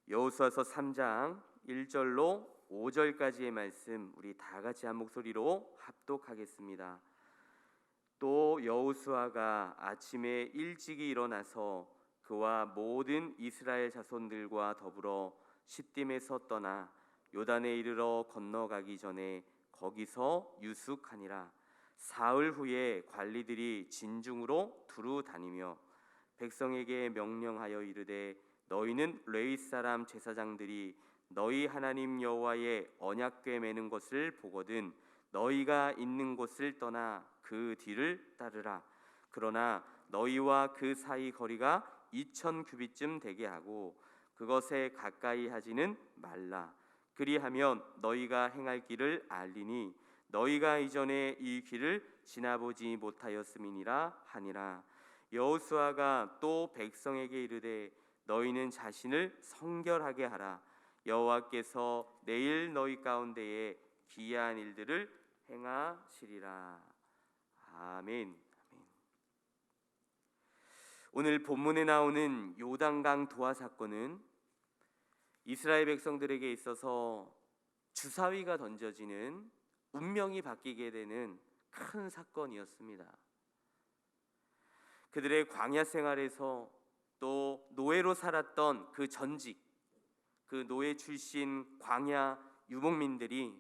여호수아서 3장 1절로 5절까지의 말씀 우리 다 같이 한 목소리로 합독하겠습니다. 또 여호수아가 아침에 일찍이 일어나서 그와 모든 이스라엘 자손들과 더불어 시딤에서 떠나 요단에 이르러 건너가기 전에 거기서 유숙하니라. 사흘 후에 관리들이 진중으로 두루 다니며 백성에게 명령하여 이르되 너희는 레위 사람 제사장들이 너희 하나님 여호와의 언약궤 매는 것을 보거든 너희가 있는 곳을 떠나 그 뒤를 따르라. 그러나 너희와 그 사이 거리가 2000규빗쯤 되게 하고 그것에 가까이 하지는 말라. 그리하면 너희가 행할 길을 알리니 너희가 이전에 이 길을 지나보지 못하였음이니라 하니라. 여호수아가 또 백성에게 이르되 너희는 자신을 성결하게 하라. 여호와께서 내일 너희 가운데에 기이한 일들을 행하시리라. 아멘. 오늘 본문에 나오는 요단강 도하 사건은 이스라엘 백성들에게 있어서 주사위가 던져지는 운명이 바뀌게 되는 큰 사건이었습니다. 그들의 광야 생활에서 또 노예로 살았던 그 전직, 그 노예 출신 광야 유목민들이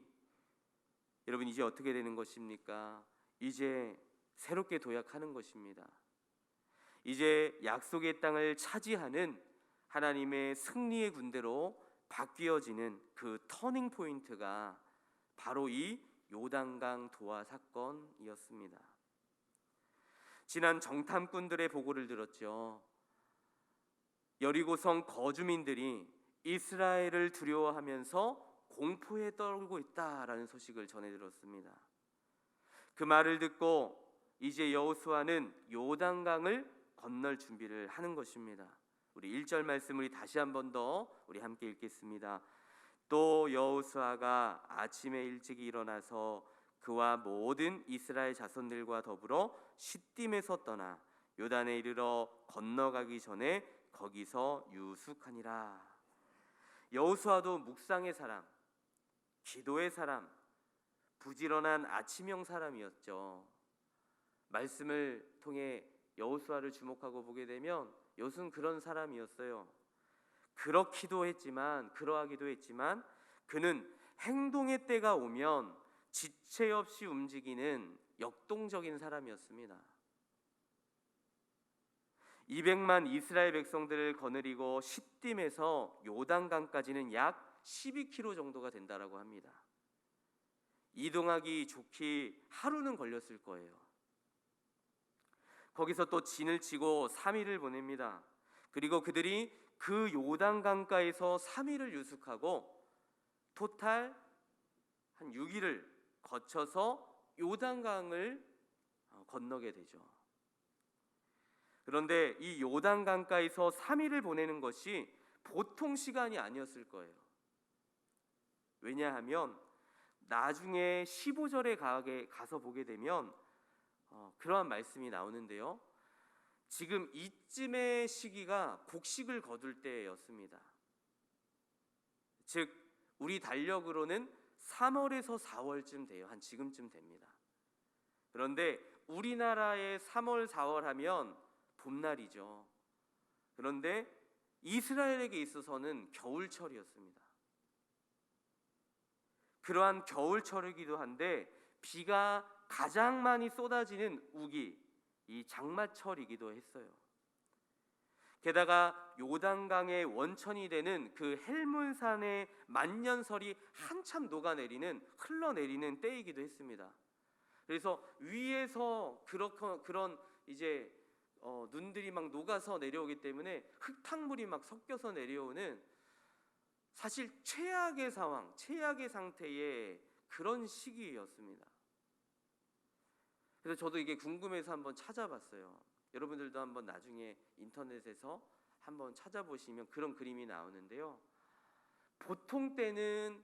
여러분 이제 어떻게 되는 것입니까? 이제 새롭게 도약하는 것입니다. 이제 약속의 땅을 차지하는 하나님의 승리의 군대로 바뀌어지는 그 터닝 포인트가 바로 이 요단강 도하 사건이었습니다. 지난 정탐꾼들의 보고를 들었죠. 여리고성 거주민들이 이스라엘을 두려워하면서 공포에 떨고 있다라는 소식을 전해 들었습니다. 그 말을 듣고 이제 여호수아는 요단강을 건널 준비를 하는 것입니다. 우리 1절 말씀 우리 다시 한 번 더 우리 함께 읽겠습니다. 또 여호수아가 아침에 일찍 일어나서 그와 모든 이스라엘 자손들과 더불어 시딤에서 떠나 요단에 이르러 건너가기 전에 거기서 유숙하니라. 여호수아도 묵상의 사람, 기도의 사람, 부지런한 아침형 사람이었죠. 말씀을 통해 여호수아를 주목하고 보게 되면 여호수아는 그런 사람이었어요. 그러하기도 했지만 그는 행동의 때가 오면 지체 없이 움직이는 역동적인 사람이었습니다. 200만 이스라엘 백성들을 거느리고 시딤에서 요단강까지는 약 12km 정도가 된다라고 합니다. 이동하기 좋기 하루는 걸렸을 거예요. 거기서 또 진을 치고 3일을 보냅니다. 그리고 그들이 그 요단강가에서 3일을 유숙하고 토탈 한 6일을 거쳐서 요단강을 건너게 되죠. 그런데 이 요단강가에서 3일을 보내는 것이 보통 시간이 아니었을 거예요. 왜냐하면 나중에 15절에 가서 보게 되면 그러한 말씀이 나오는데요. 지금 이쯤의 시기가 곡식을 거둘 때였습니다. 즉 우리 달력으로는 3월에서 4월쯤 돼요. 한 지금쯤 됩니다. 그런데 우리나라의 3월, 4월 하면 봄날이죠. 그런데 이스라엘에게 있어서는 겨울철이었습니다. 그러한 겨울철이기도 한데 비가 가장 많이 쏟아지는 우기, 이 장마철이기도 했어요. 게다가 요단강의 원천이 되는 그 헬몬산의 만년설이 한참 흘러내리는 때이기도 했습니다. 그래서 위에서 그런 이제 눈들이 막 녹아서 내려오기 때문에 흙탕물이 막 섞여서 내려오는 사실 최악의 상태의 그런 시기였습니다. 그래서 저도 이게 궁금해서 한번 찾아봤어요. 여러분들도 한번 나중에 인터넷에서 한번 찾아보시면 그런 그림이 나오는데요. 보통 때는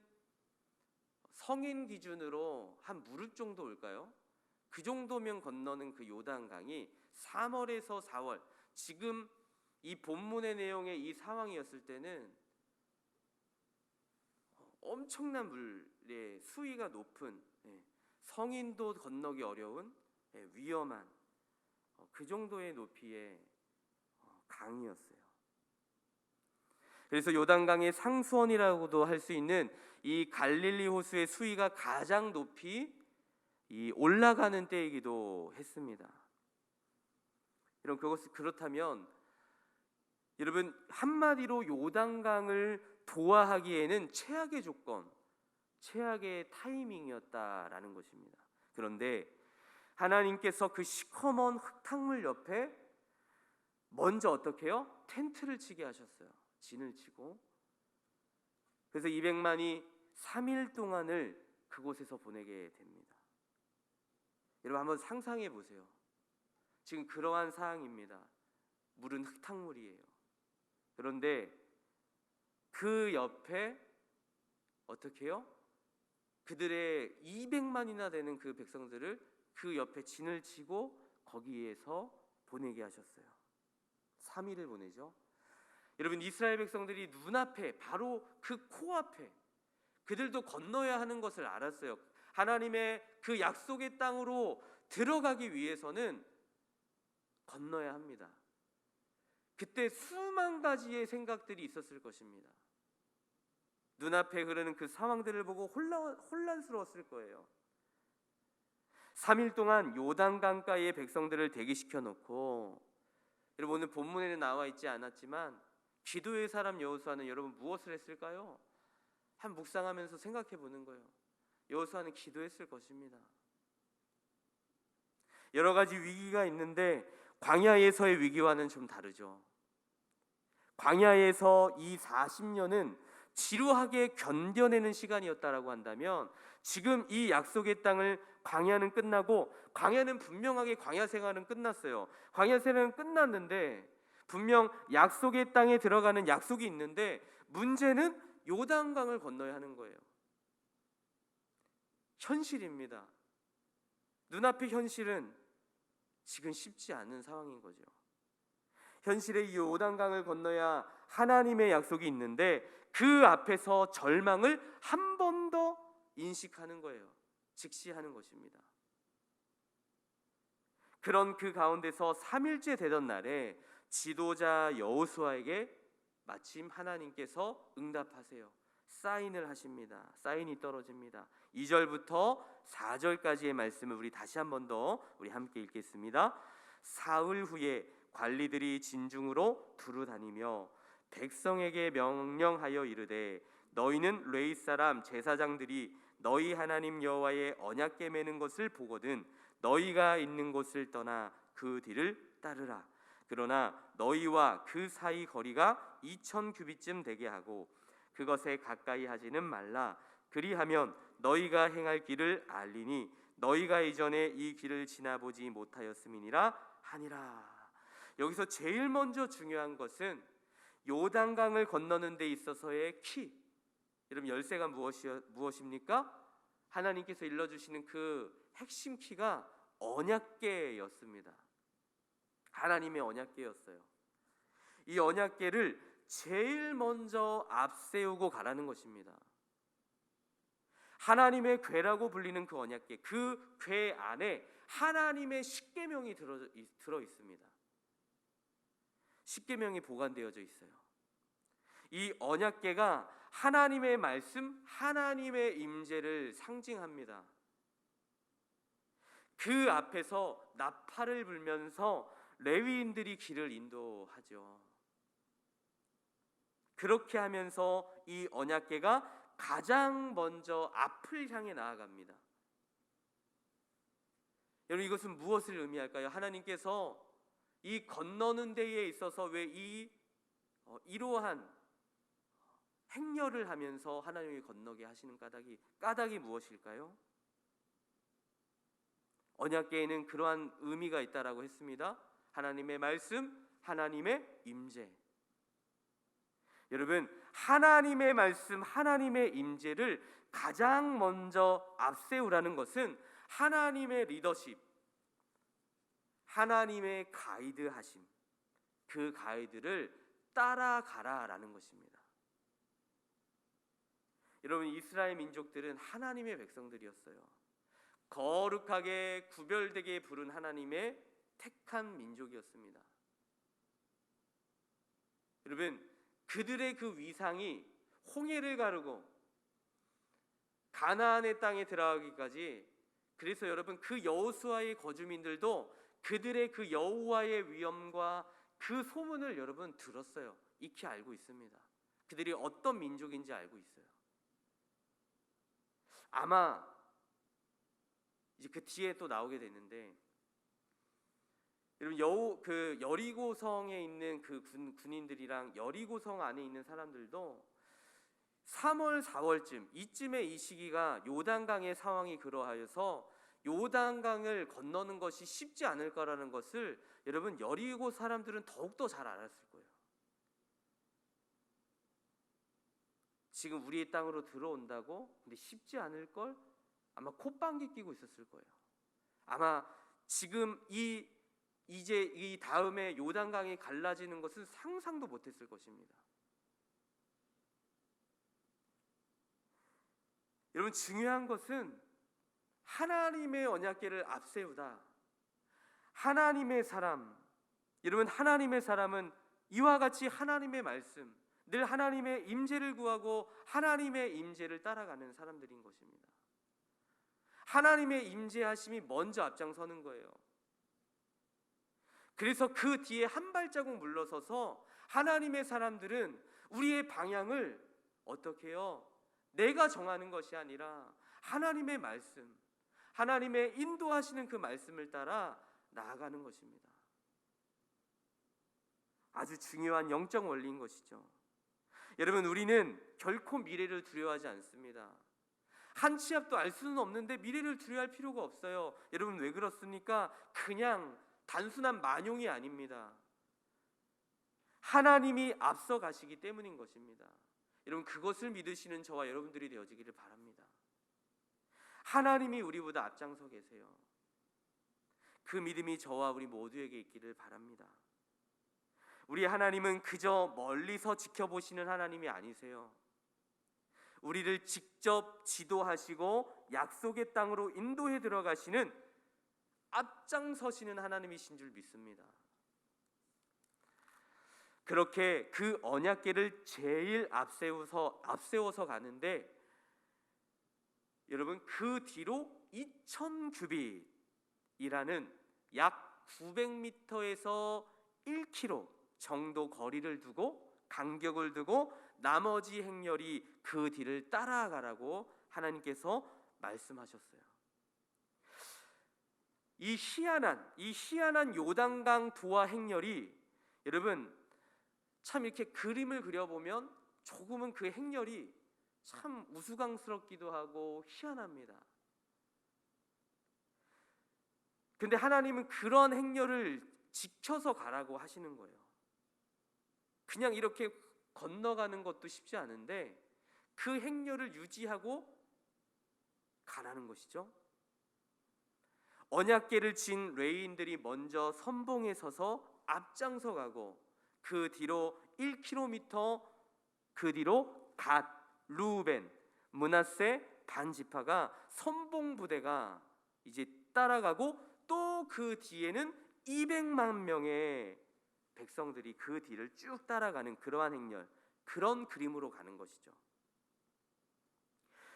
성인 기준으로 한 무릎 정도 올까요? 그 정도면 건너는 그 요단강이 3월에서 4월, 지금 이 본문의 내용의 이 상황이었을 때는 엄청난 물의 수위가 높은, 성인도 건너기 어려운 위험한 그 정도의 높이의 강이었어요. 그래서 요단강의 상수원이라고도 할 수 있는 이 갈릴리 호수의 수위가 가장 높이 올라가는 때이기도 했습니다. 여러분, 그렇다면 여러분, 한마디로 요단강을 도하하기에는 최악의 조건, 최악의 타이밍이었다라는 것입니다. 그런데 하나님께서 그 시커먼 흙탕물 옆에 먼저 어떻게 해요? 텐트를 치게 하셨어요. 진을 치고. 그래서 200만이 3일 동안을 그곳에서 보내게 됩니다. 여러분, 한번 상상해 보세요. 지금 그러한 상황입니다. 물은 흙탕물이에요. 그런데 그 옆에 어떻게 해요? 그들의 200만이나 되는 그 백성들을 그 옆에 진을 치고 거기에서 보내게 하셨어요. 3일을 보내죠. 여러분, 이스라엘 백성들이 눈앞에, 바로 그 코앞에 그들도 건너야 하는 것을 알았어요. 하나님의 그 약속의 땅으로 들어가기 위해서는 건너야 합니다. 그때 수만 가지의 생각들이 있었을 것입니다. 눈앞에 흐르는 그 상황들을 보고 혼란스러웠을 거예요. 3일 동안 요단강가의 백성들을 대기시켜 놓고, 여러분, 오늘 본문에는 나와 있지 않았지만 기도의 사람 여호수아는 여러분 무엇을 했을까요? 한 묵상하면서 생각해 보는 거예요. 여호수아는 기도했을 것입니다. 여러 가지 위기가 있는데 광야에서의 위기와는 좀 다르죠. 광야에서 이 40년은 지루하게 견뎌내는 시간이었다라고 한다면, 지금 이 약속의 땅을 광야는 끝나고, 광야는 분명하게 광야 생활은 끝났어요. 광야 생활은 끝났는데 분명 약속의 땅에 들어가는 약속이 있는데, 문제는 요단강을 건너야 하는 거예요. 현실입니다. 눈앞의 현실은 지금 쉽지 않은 상황인 거죠. 현실의 이 요단강을 건너야 하나님의 약속이 있는데, 그 앞에서 절망을 한 번 더 인식하는 거예요. 직시하는 것입니다. 그런 그 가운데서 3일째 되던 날에 지도자 여호수아에게 마침 하나님께서 응답하세요. 사인을 하십니다. 사인이 떨어집니다. 2절부터 4절까지의 말씀을 우리 다시 한 번 더 우리 함께 읽겠습니다. 사흘 후에 관리들이 진중으로 두루 다니며 백성에게 명령하여 이르되, 너희는 레위 사람 제사장들이 너희 하나님 여호와의 언약궤 매는 것을 보거든 너희가 있는 곳을 떠나 그 뒤를 따르라. 그러나 너희와 그 사이 거리가 2000 규빗쯤 되게 하고 그것에 가까이 하지는 말라. 그리하면 너희가 행할 길을 알리니 너희가 이전에 이 길을 지나보지 못하였음이니라 하니라. 여기서 제일 먼저 중요한 것은 요단강을 건너는 데 있어서의 키. 여러분, 열쇠가 무엇입니까? 하나님께서 일러주시는 그 핵심 키가 언약궤였습니다. 하나님의 언약궤였어요. 이 언약궤를 제일 먼저 앞세우고 가라는 것입니다. 하나님의 궤라고 불리는 그 언약궤, 그 궤 안에 하나님의 십계명이 들어 있습니다. 십계명이 보관되어져 있어요. 이 언약궤가 하나님의 말씀, 하나님의 임재를 상징합니다. 그 앞에서 나팔을 불면서 레위인들이 길을 인도하죠. 그렇게 하면서 이 언약궤가 가장 먼저 앞을 향해 나아갑니다. 여러분, 이것은 무엇을 의미할까요? 하나님께서 이 건너는 데에 있어서 왜 이러한 행렬을 하면서 하나님이 건너게 하시는 까닭이 무엇일까요? 언약궤에는 그러한 의미가 있다라고 했습니다. 하나님의 말씀, 하나님의 임재. 여러분, 하나님의 말씀, 하나님의 임재를 가장 먼저 앞세우라는 것은 하나님의 리더십, 하나님의 가이드하심, 그 가이드를 따라가라라는 것입니다. 여러분, 이스라엘 민족들은 하나님의 백성들이었어요. 거룩하게 구별되게 부른 하나님의 택한 민족이었습니다. 여러분, 그들의 그 위상이 홍해를 가르고 가나안의 땅에 들어가기까지, 그래서 여러분 그 여호수아의 거주민들도 그들의 그 여호와의 위엄과 그 소문을 여러분 들었어요. 익히 알고 있습니다. 그들이 어떤 민족인지 알고 있어요. 아마 이제 그 뒤에 또 나오게 됐는데, 여러분 그 여리고성에 있는 그 군인들이랑 여리고성 안에 있는 사람들도 3월 4월쯤 이쯤에 이 시기가 요단강의 상황이 그러하여서 요단강을 건너는 것이 쉽지 않을 거라는 것을 여러분 여리고 사람들은 더욱더 잘 알았을 거예요. 지금 우리의 땅으로 들어온다고? 근데 쉽지 않을 걸? 아마 콧방귀 끼고 있었을 거예요. 아마 지금 이제 이 다음에 요단강이 갈라지는 것은 상상도 못했을 것입니다. 여러분, 중요한 것은 하나님의 언약궤를 앞세우다. 하나님의 사람, 여러분, 하나님의 사람은 이와 같이 하나님의 말씀, 늘 하나님의 임재를 구하고 하나님의 임재를 따라가는 사람들인 것입니다. 하나님의 임재하심이 먼저 앞장서는 거예요. 그래서 그 뒤에 한 발자국 물러서서 하나님의 사람들은 우리의 방향을 어떻게 해요? 내가 정하는 것이 아니라 하나님의 말씀, 하나님의 인도하시는 그 말씀을 따라 나아가는 것입니다. 아주 중요한 영적 원리인 것이죠. 여러분, 우리는 결코 미래를 두려워하지 않습니다. 한 치 앞도 알 수는 없는데 미래를 두려워할 필요가 없어요. 여러분, 왜 그렇습니까? 그냥 단순한 만용이 아닙니다. 하나님이 앞서 가시기 때문인 것입니다. 여러분, 그것을 믿으시는 저와 여러분들이 되어지기를 바랍니다. 하나님이 우리보다 앞장서 계세요. 그 믿음이 저와 우리 모두에게 있기를 바랍니다. 우리 하나님은 그저 멀리서 지켜보시는 하나님이 아니세요. 우리를 직접 지도하시고 약속의 땅으로 인도해 들어가시는, 앞장서시는 하나님이신 줄 믿습니다. 그렇게 그 언약궤를 제일 앞세워서 가는데, 여러분, 그 뒤로 2000규빗이라는 약 900m에서 1km 정도 거리를 두고, 간격을 두고 나머지 행렬이 그 뒤를 따라가라고 하나님께서 말씀하셨어요. 이 희한한 요단강 도하 행렬이, 여러분 참 이렇게 그림을 그려보면 조금은 그 행렬이 참 우스꽝스럽기도 하고 희한합니다. 근데 하나님은 그런 행렬을 지켜서 가라고 하시는 거예요. 그냥 이렇게 건너가는 것도 쉽지 않은데 그 행렬을 유지하고 가라는 것이죠. 언약궤를 진 레위인들이 먼저 선봉에 서서 앞장서 가고, 그 뒤로 1km, 그 뒤로 갓, 루벤, 므낫세 반 지파가 선봉 부대가 이제 따라가고, 또 그 뒤에는 200만 명의 백성들이 그 뒤를 쭉 따라가는 그러한 행렬, 그런 그림으로 가는 것이죠.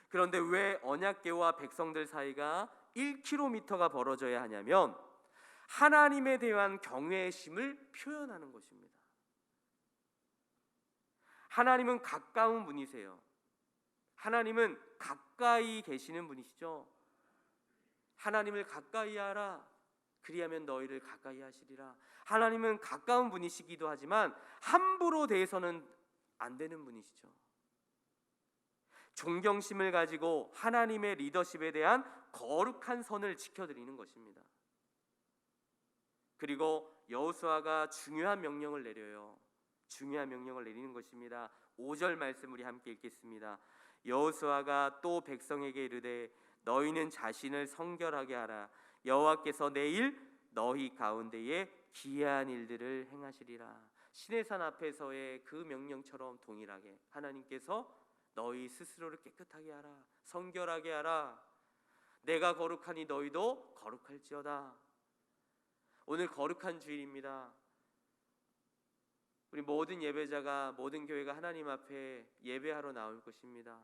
그런데 왜 언약궤와 백성들 사이가 1km가 벌어져야 하냐면 하나님에 대한 경외의 심을 표현하는 것입니다. 하나님은 가까운 분이세요. 하나님은 가까이 계시는 분이시죠. 하나님을 가까이 하라, 그리하면 너희를 가까이 하시리라. 하나님은 가까운 분이시기도 하지만 함부로 대해서는 안 되는 분이시죠. 존경심을 가지고 하나님의 리더십에 대한 거룩한 선을 지켜드리는 것입니다. 그리고 여호수아가 중요한 명령을 내려요. 중요한 명령을 내리는 것입니다. 5절 말씀 우리 함께 읽겠습니다. 여호수아가 또 백성에게 이르되 너희는 자신을 성결하게 하라. 여호와께서 내일 너희 가운데에 기이한 일들을 행하시리라. 시내산 앞에서의 그 명령처럼 동일하게 하나님께서 너희 스스로를 깨끗하게 하라. 성결하게 하라. 내가 거룩하니 너희도 거룩할지어다. 오늘 거룩한 주일입니다. 우리 모든 예배자가, 모든 교회가 하나님 앞에 예배하러 나올 것입니다.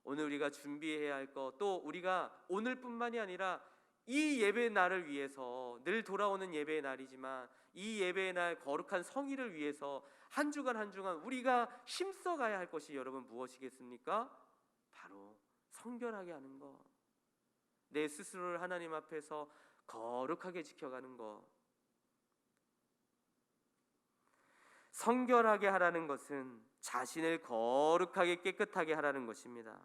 오늘 우리가 준비해야 할 것, 또 우리가 오늘뿐만이 아니라 이 예배의 날을 위해서, 늘 돌아오는 예배의 날이지만 이 예배의 날 거룩한 성의를 위해서 한 주간 한 주간 우리가 힘써가야 할 것이 여러분 무엇이겠습니까? 바로 성결하게 하는 것, 내 스스로를 하나님 앞에서 거룩하게 지켜가는 것. 성결하게 하라는 것은 자신을 거룩하게 깨끗하게 하라는 것입니다.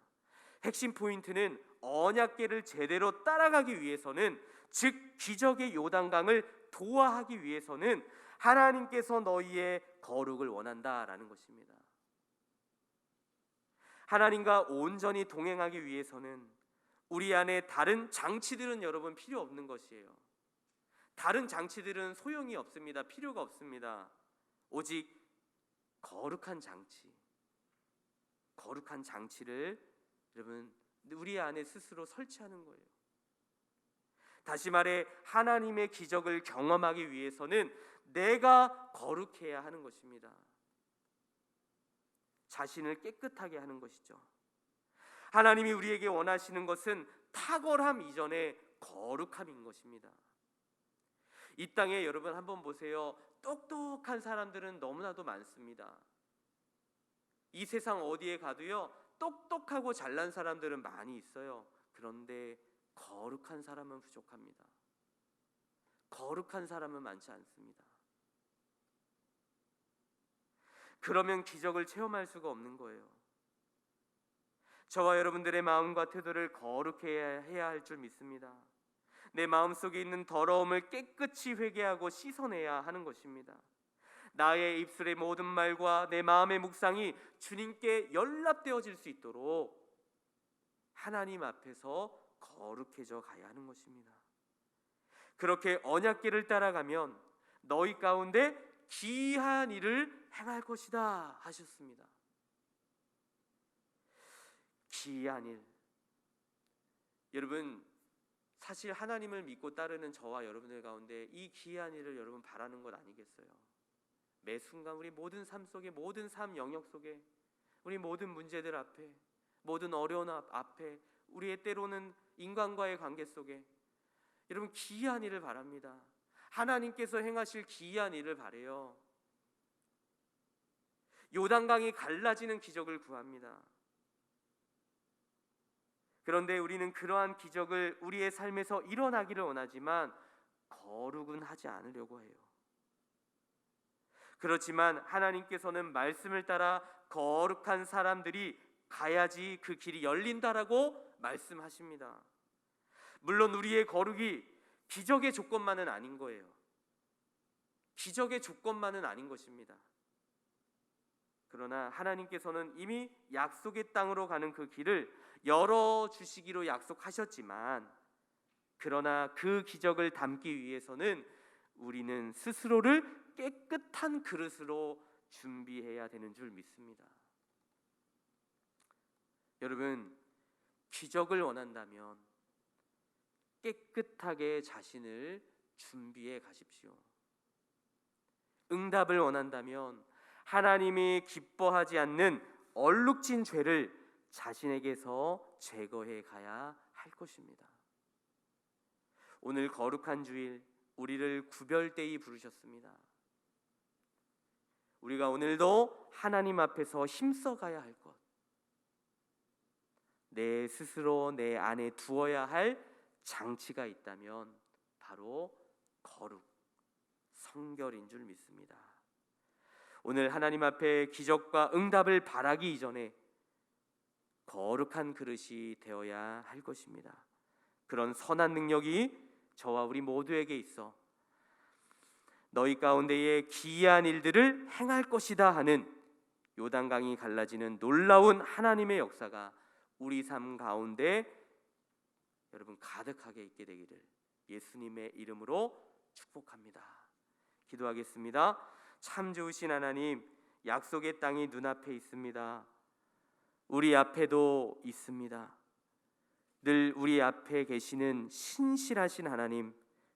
핵심 포인트는 언약궤를 제대로 따라가기 위해서는, 즉 기적의 요단강을 도하하기 위해서는 하나님께서 너희의 거룩을 원한다라는 것입니다. 하나님과 온전히 동행하기 위해서는 우리 안에 다른 장치들은 여러분 필요 없는 것이에요. 다른 장치들은 소용이 없습니다. 필요가 없습니다. 오직 거룩한 장치, 거룩한 장치를 여러분 우리 안에 스스로 설치하는 거예요. 다시 말해 하나님의 기적을 경험하기 위해서는 내가 거룩해야 하는 것입니다. 자신을 깨끗하게 하는 것이죠. 하나님이 우리에게 원하시는 것은 탁월함 이전에 거룩함인 것입니다. 이 땅에 여러분 한번 보세요. 똑똑한 사람들은 너무나도 많습니다. 이 세상 어디에 가도요, 똑똑하고 잘난 사람들은 많이 있어요. 그런데 거룩한 사람은 부족합니다. 거룩한 사람은 많지 않습니다. 그러면 기적을 체험할 수가 없는 거예요. 저와 여러분들의 마음과 태도를 거룩해야 해야 할 줄 믿습니다. 내 마음속에 있는 더러움을 깨끗이 회개하고 씻어내야 하는 것입니다. 나의 입술의 모든 말과 내 마음의 묵상이 주님께 연락되어질 수 있도록 하나님 앞에서 거룩해져 가야 하는 것입니다. 그렇게 언약궤를 따라가면 너희 가운데 기이한 일을 행할 것이다 하셨습니다. 기이한 일. 여러분 사실 하나님을 믿고 따르는 저와 여러분들 가운데 이 기이한 일을 여러분 바라는 것 아니겠어요? 매 순간 우리 모든 삶 속에, 모든 삶 영역 속에, 우리 모든 문제들 앞에, 모든 어려운 앞에, 우리의 때로는 인간과의 관계 속에 여러분 기이한 일을 바랍니다. 하나님께서 행하실 기이한 일을 바래요. 요단강이 갈라지는 기적을 구합니다. 그런데 우리는 그러한 기적을 우리의 삶에서 일어나기를 원하지만 거룩은 하지 않으려고 해요. 그렇지만 하나님께서는 말씀을 따라 거룩한 사람들이 가야지 그 길이 열린다라고 말씀하십니다. 물론 우리의 거룩이 기적의 조건만은 아닌 거예요. 기적의 조건만은 아닌 것입니다. 그러나 하나님께서는 이미 약속의 땅으로 가는 그 길을 열어주시기로 약속하셨지만, 그러나 그 기적을 담기 위해서는 우리는 스스로를 깨끗한 그릇으로 준비해야 되는 줄 믿습니다. 여러분, 기적을 원한다면 깨끗하게 자신을 준비해 가십시오. 응답을 원한다면 하나님이 기뻐하지 않는 얼룩진 죄를 자신에게서 제거해 가야 할 것입니다. 오늘 거룩한 주일 우리를 구별되이 부르셨습니다. 우리가 오늘도 하나님 앞에서 힘써 가야 할 것, 내 스스로 내 안에 두어야 할 장치가 있다면 바로 거룩, 성결인 줄 믿습니다. 오늘 하나님 앞에 기적과 응답을 바라기 이전에 거룩한 그릇이 되어야 할 것입니다. 그런 선한 능력이 저와 우리 모두에게 있어 너희 가운데에 기이한 일들을 행할 것이다 하는 요단강이 갈라지는 놀라운 하나님의 역사가 우리 삶 가운데 여러분 가득하게 있게 되기를 예수님의 이름으로 축복합니다. 기도하겠습니다. 참 좋으신 하나님, 약속의 땅이 눈앞에 있습니다. 우리 앞에도 있습니다. 늘 우리 앞에 계시는 신실하신 하나님,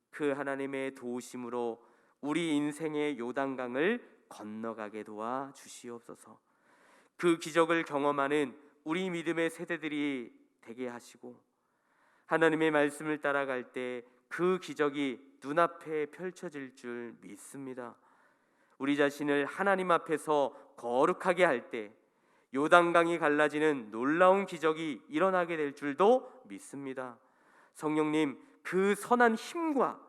그 하나님의 도우심으로 우리 인생의 요단강을 건너가게 도와 주시옵소서. 그 기적을 경험하는 우리 믿음의 세대들이 되게 하시고, 하나님의 말씀을 따라갈 때 그 기적이 눈앞에 펼쳐질 줄 믿습니다. 우리 자신을 하나님 앞에서 거룩하게 할 때 요단강이 갈라지는 놀라운 기적이 일어나게 될 줄도 믿습니다. 성령님, 그 선한 힘과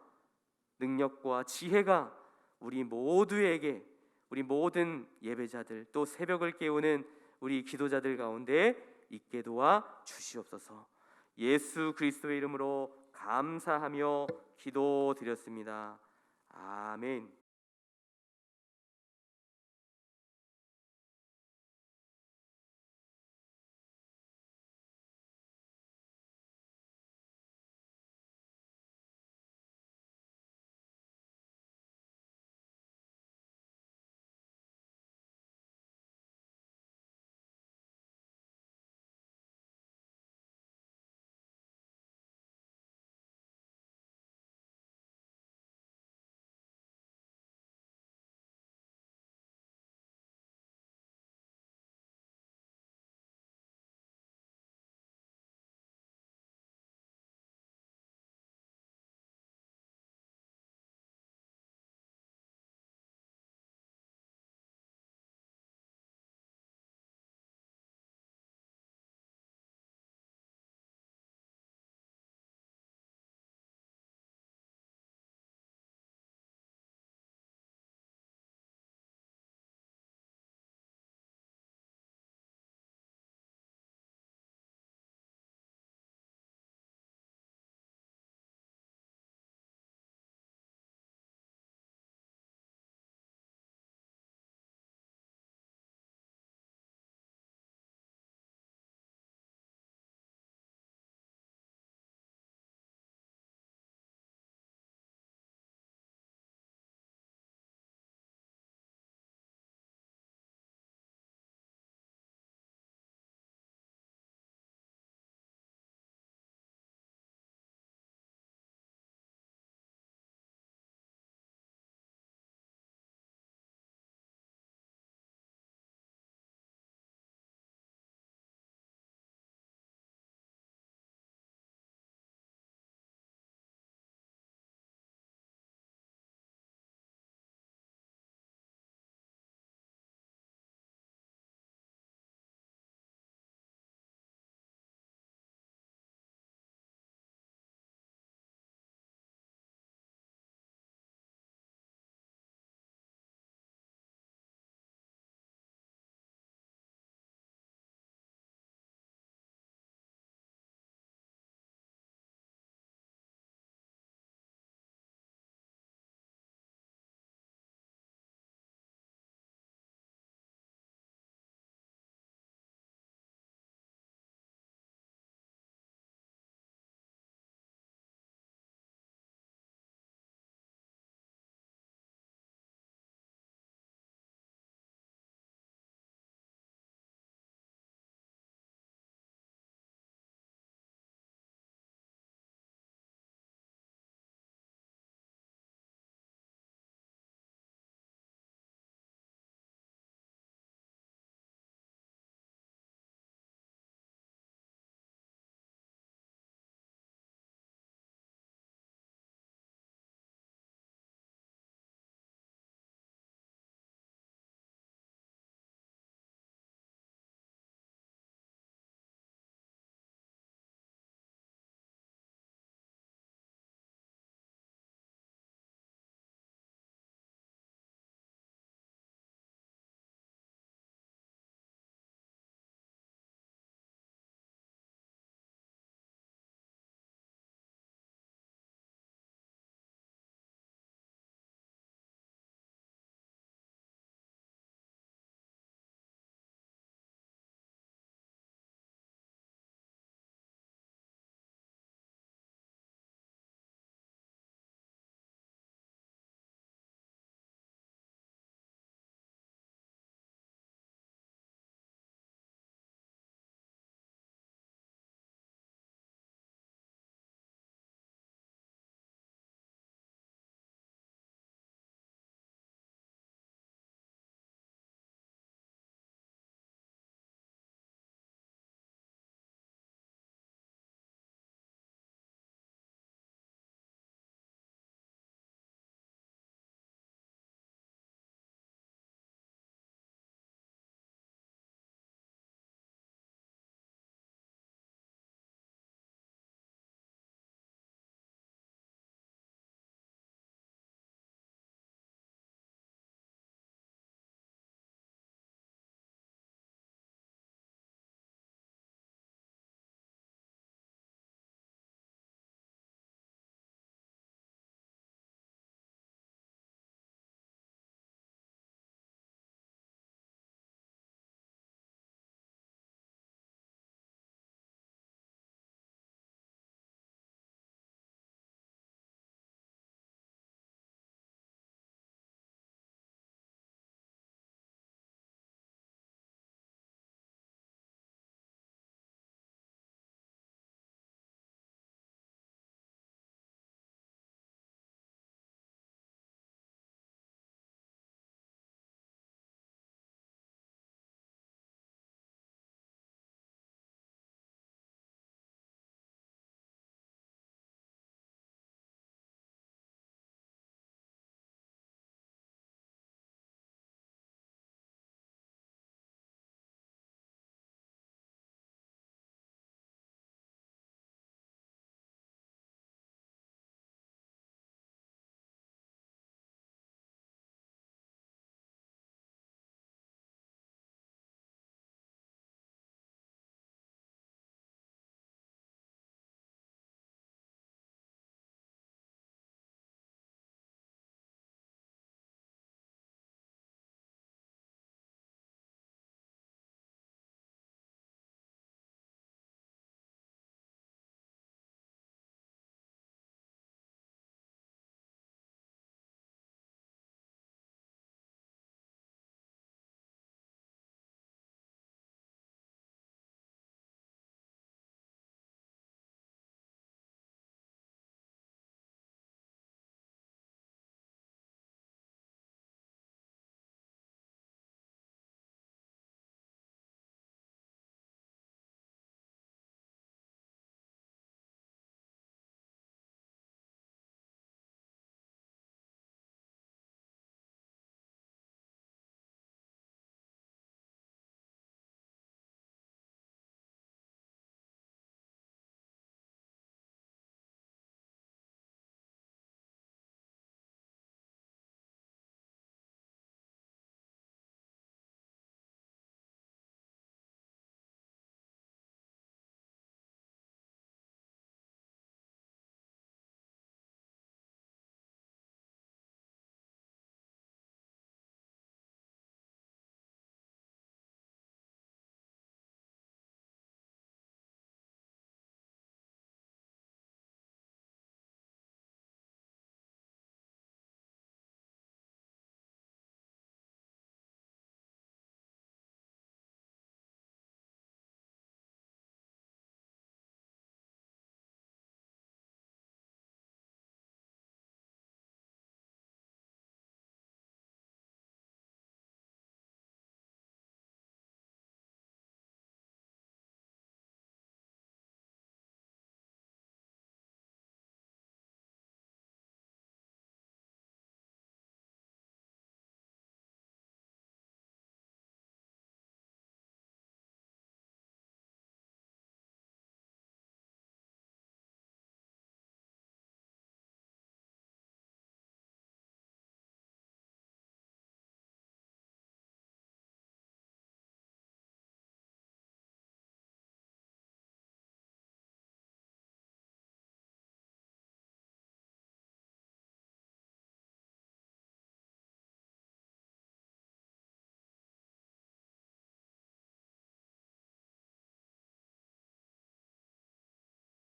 능력과 지혜가 우리 모두에게, 우리 모든 예배자들, 또 새벽을 깨우는 우리 기도자들 가운데 있게 도와 주시옵소서. 예수 그리스도의 이름으로 감사하며 기도드렸습니다. 아멘.